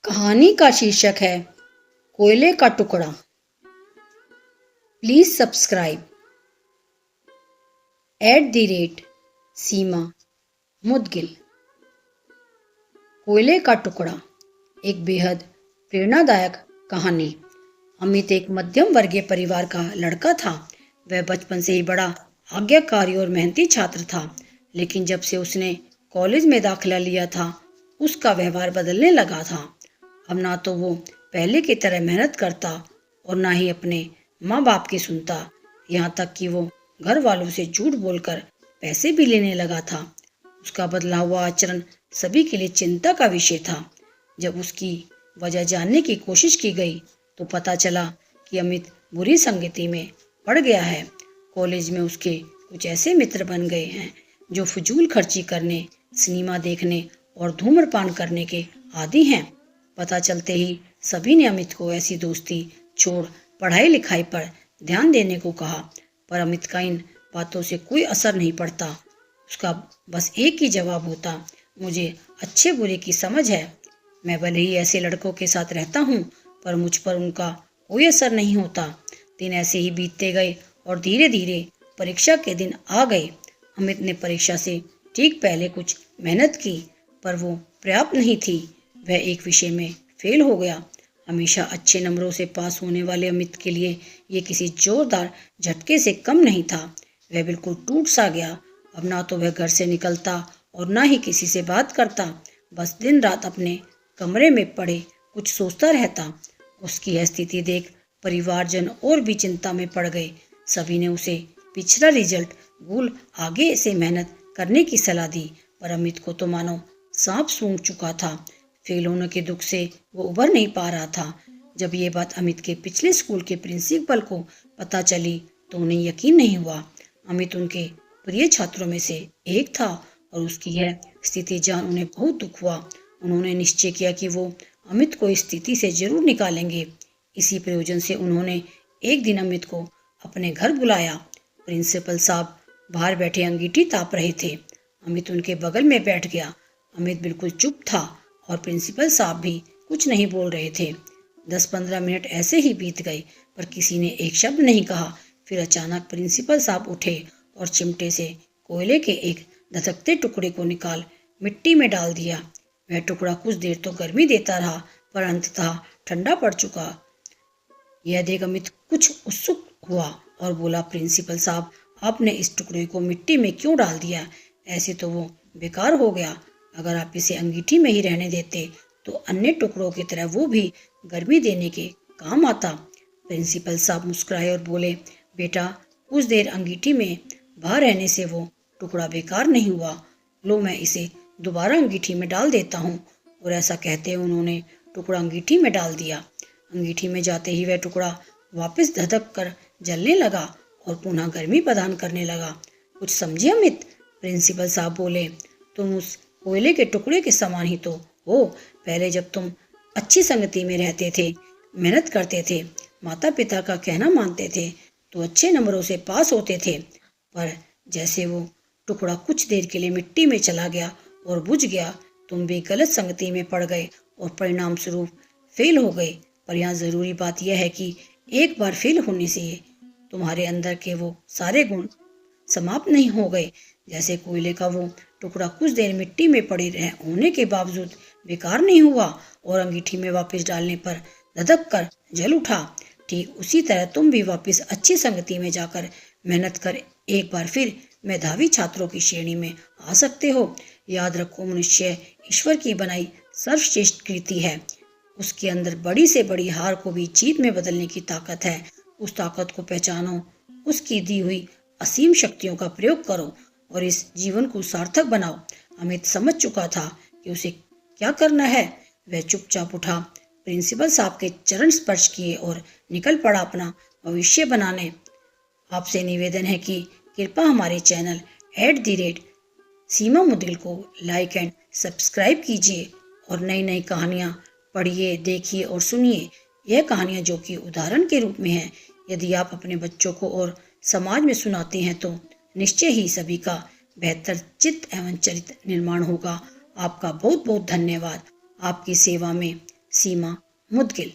कहानी का शीर्षक है कोयले का टुकड़ा। प्लीज सब्सक्राइब @सीमा मुदगिल। कोयले का टुकड़ा एक बेहद प्रेरणादायक कहानी। अमित एक मध्यम वर्गीय परिवार का लड़का था। वह बचपन से ही बड़ा आज्ञाकारी और मेहनती छात्र था, लेकिन जब से उसने कॉलेज में दाखिला लिया था, उसका व्यवहार बदलने लगा था। अब ना तो वो पहले की तरह मेहनत करता और ना ही अपने माँ बाप की सुनता। यहाँ तक कि वो घर वालों से झूठ बोलकर पैसे भी लेने लगा था। उसका बदला हुआ आचरण सभी के लिए चिंता का विषय था। जब उसकी वजह जानने की कोशिश की गई तो पता चला कि अमित बुरी संगति में पड़ गया है। कॉलेज में उसके कुछ ऐसे मित्र बन गए हैं जो फजूल खर्ची करने, सिनेमा देखने और धूम्रपान करने के आदी हैं। पता चलते ही सभी ने अमित को ऐसी दोस्ती छोड़ पढ़ाई लिखाई पर ध्यान देने को कहा, पर अमित का इन बातों से कोई असर नहीं पड़ता। उसका बस एक ही जवाब होता, मुझे अच्छे बुरे की समझ है। मैं भले ही ऐसे लड़कों के साथ रहता हूँ, पर मुझ पर उनका कोई असर नहीं होता। दिन ऐसे ही बीतते गए और धीरे धीरे परीक्षा के दिन आ गए। अमित ने परीक्षा से ठीक पहले कुछ मेहनत की, पर वो पर्याप्त नहीं थी। वह एक विषय में फेल हो गया। हमेशा अच्छे नंबरों से पास होने वाले अमित के लिए ये किसी जोरदार झटके से कम नहीं था। वह बिल्कुल टूट सा गया। अब ना तो वह घर से निकलता और ना ही किसी से बात करता। बस दिन रात अपने कमरे में पड़े कुछ सोचता रहता। उसकी यह स्थिति देख परिवारजन और भी चिंता में पड़ गए। सभी ने उसे पिछला रिजल्ट भूल आगे से मेहनत करने की सलाह दी, पर अमित को तो मानो सांप सूंघ चुका था। फेल होने के दुख से वो उबर नहीं पा रहा था। जब ये बात अमित के पिछले स्कूल के प्रिंसिपल को पता चली तो उन्हें यकीन नहीं हुआ। अमित उनके प्रिय छात्रों में से एक था और उसकी यह स्थिति जान उन्हें बहुत दुख हुआ। उन्होंने निश्चय किया कि वो अमित को इस स्थिति से जरूर निकालेंगे। इसी प्रयोजन से उन्होंने एक दिन अमित को अपने घर बुलाया। प्रिंसिपल साहब बाहर बैठे अंगीठी ताप रहे थे। अमित उनके बगल में बैठ गया। अमित बिल्कुल चुप था और प्रिंसिपल साहब भी कुछ नहीं बोल रहे थे। 10-15 मिनट ऐसे ही बीत गए, पर किसी ने एक शब्द नहीं कहा। फिर अचानक प्रिंसिपल साहब उठे और चिमटे से कोयले के एक धधकते टुकड़े को निकाल मिट्टी में डाल दिया। वह टुकड़ा कुछ देर तो गर्मी देता रहा, पर अंततः ठंडा पड़ चुका। यह देख अमित कुछ उत्सुक हुआ और बोला, प्रिंसिपल साहब, आपने इस टुकड़े को मिट्टी में क्यों डाल दिया? ऐसे तो वो बेकार हो गया। अगर आप इसे अंगीठी में ही रहने देते तो अन्य टुकड़ों की तरह वो भी गर्मी देने के काम आता। प्रिंसिपल साहब मुस्कुराए और बोले, बेटा, कुछ देर अंगीठी में बाहर रहने से वो टुकड़ा बेकार नहीं हुआ। लो, मैं इसे दोबारा अंगीठी में डाल देता हूँ। और ऐसा कहते उन्होंने टुकड़ा अंगीठी में डाल दिया। अंगीठी में जाते ही वह टुकड़ा वापस धधक कर जलने लगा और पुनः गर्मी प्रदान करने लगा। कुछ समझे अमित? प्रिंसिपल साहब बोले, तुम उस कोयले के टुकड़े के समान ही तो हो। पहले जब तुम अच्छी संगति में रहते थे, मेहनत करते थे, माता पिता का कहना मानते थे, तो अच्छे नंबरों से पास होते थे। पर जैसे वो टुकड़ा कुछ देर के लिए मिट्टी में चला गया और बुझ गया, तुम भी गलत संगति में पड़ गए और परिणाम स्वरूप फेल हो गए। पर यहाँ जरूरी बात यह है कि एक बार फेल होने से तुम्हारे अंदर के वो सारे गुण समाप्त नहीं हो गए। जैसे कोयले का वो टुकड़ा कुछ देर मिट्टी में पड़े होने के बावजूद बेकार नहीं हुआ और अंगीठी में वापस डालने पर धधक कर जल उठा, ठीक उसी तरह तुम भी वापस अच्छी संगति में जाकर मेहनत कर एक बार फिर मेधावी छात्रों की श्रेणी में आ सकते हो। याद रखो, मनुष्य ईश्वर की बनाई सर्वश्रेष्ठ कृति है। उसके अंदर बड़ी से बड़ी हार को भी जीत में बदलने की ताकत है। उस ताकत को पहचानो, उसकी दी हुई असीम शक्तियों का प्रयोग करो और इस जीवन को सार्थक बनाओ। अमित समझ चुका था कि उसे क्या करना है। वह चुपचाप उठा, प्रिंसिपल साहब के चरण स्पर्श किए और निकल पड़ा अपना भविष्य बनाने। आपसे निवेदन है कि कृपया हमारे चैनल @सीमा मुदगिल को लाइक एंड सब्सक्राइब कीजिए और नई नई कहानियाँ पढ़िए, देखिए और सुनिए। यह कहानियाँ जो कि उदाहरण के रूप में हैं, यदि आप अपने बच्चों को और समाज में सुनाते हैं तो निश्चय ही सभी का बेहतर चित्त एवं चरित्र निर्माण होगा। आपका बहुत बहुत धन्यवाद। आपकी सेवा में सीमा मुदगिल।